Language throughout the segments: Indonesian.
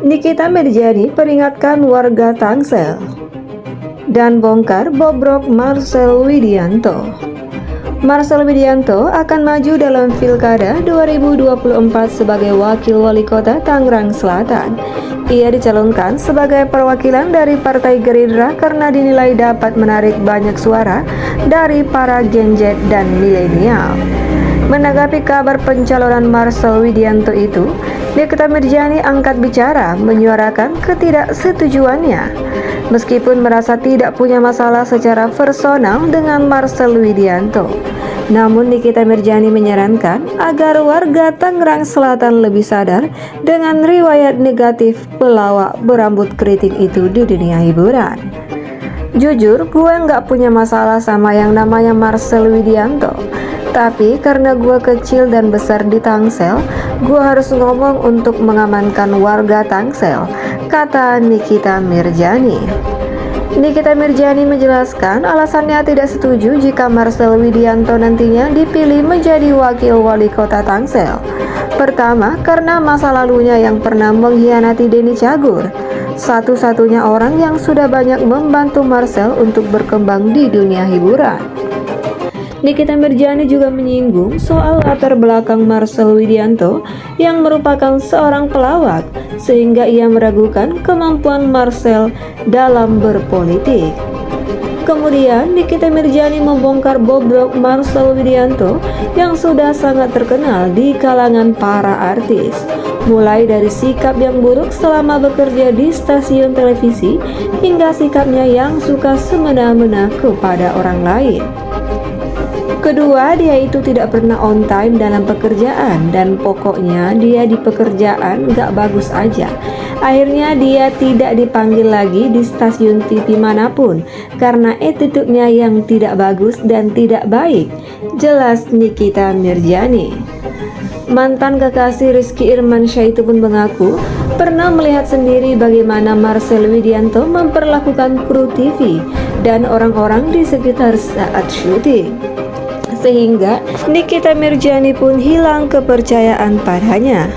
Nikita Mirjani peringatkan warga Tangsel dan bongkar bobrok Marcel Widianto. Marcel Widianto akan maju dalam Pilkada 2024 sebagai Wakil Wali Kota Tangerang Selatan. Ia dicalonkan sebagai perwakilan dari Partai Gerindra karena dinilai dapat menarik banyak suara dari para Gen Z dan milenial. Menanggapi kabar pencalonan Marcel Widianto itu, Nikita Mirjani angkat bicara menyuarakan ketidaksetujuannya. Meskipun merasa tidak punya masalah secara personal dengan Marcel Widianto, namun Nikita Mirjani menyarankan agar warga Tangerang Selatan lebih sadar dengan riwayat negatif pelawak berambut keriting itu di dunia hiburan. Jujur, gue nggak punya masalah sama yang namanya Marcel Widianto. Tapi karena gue kecil dan besar di Tangsel, gue harus ngomong untuk mengamankan warga Tangsel, kata Nikita Mirjani. Nikita Mirjani menjelaskan alasannya tidak setuju jika Marcel Widianto nantinya dipilih menjadi Wakil Wali Kota Tangsel. Pertama, karena masa lalunya yang pernah mengkhianati Denny Cagur, satu-satunya orang yang sudah banyak membantu Marcel untuk berkembang di dunia hiburan. Nikita Mirjani juga menyinggung soal latar belakang Marcel Widianto yang merupakan seorang pelawak, sehingga ia meragukan kemampuan Marcel dalam berpolitik. Kemudian Nikita Mirjani membongkar bobrok Marcel Widianto yang sudah sangat terkenal di kalangan para artis, mulai dari sikap yang buruk selama bekerja di stasiun televisi hingga sikapnya yang suka semena-mena kepada orang lain. Kedua, dia itu tidak pernah on time dalam pekerjaan dan pokoknya dia di pekerjaan gak bagus aja. Akhirnya dia tidak dipanggil lagi di stasiun TV manapun karena attitude-nya yang tidak bagus dan tidak baik, jelas Nikita Mirjani. Mantan kekasih Rizky Irmansyah itu pun mengaku pernah melihat sendiri bagaimana Marcel Widianto memperlakukan kru TV dan orang-orang di sekitar saat syuting, sehingga Nikita Mirjani pun hilang kepercayaan padanya.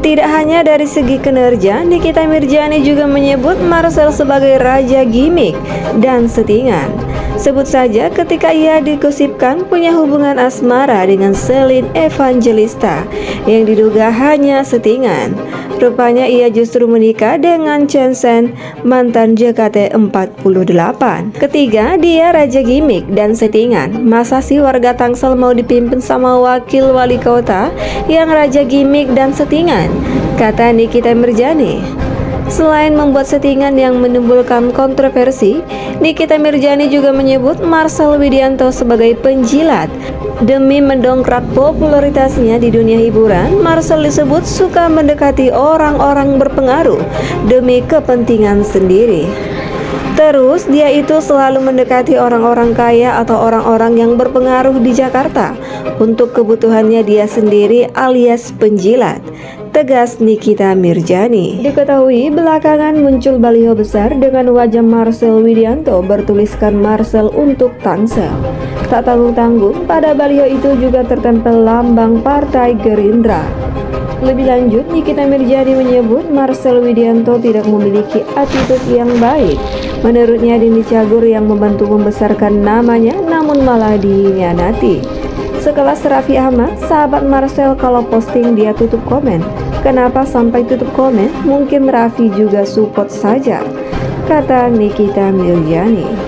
Tidak hanya dari segi kinerja, Nikita Mirjani juga menyebut Marcel sebagai raja gimmick dan settingan. Sebut saja ketika ia digosipkan punya hubungan asmara dengan Celine Evangelista yang diduga hanya settingan. Rupanya ia justru menikah dengan Chen Sen, mantan JKT48. Ketiga, dia raja gimmick dan settingan. Masa sih warga Tangsel mau dipimpin sama wakil wali kota yang raja gimmick dan settingan, kata Nikita Mirjani. Selain membuat settingan yang menimbulkan kontroversi, Nikita Mirjani juga menyebut Marcel Widianto sebagai penjilat. Demi mendongkrak popularitasnya di dunia hiburan, Marcel disebut suka mendekati orang-orang berpengaruh demi kepentingan sendiri. Terus dia itu selalu mendekati orang-orang kaya atau orang-orang yang berpengaruh di Jakarta untuk kebutuhannya dia sendiri alias penjilat, tegas Nikita Mirjani. Diketahui belakangan muncul baliho besar dengan wajah Marcel Widianto bertuliskan Marcel untuk Tangsel. Tak tanggung-tanggung, pada baliho itu juga tertempel lambang Partai Gerindra. Lebih lanjut, Nikita Mirjani menyebut Marcel Widianto tidak memiliki attitude yang baik. Menurutnya Denny Cagur yang membantu membesarkan namanya namun malah dikhianati. Sekelas Raffi Ahmad, sahabat Marcel kalau posting dia tutup komen. Kenapa sampai tutup komen? Mungkin Raffi juga support saja, kata Nikita Mirjani.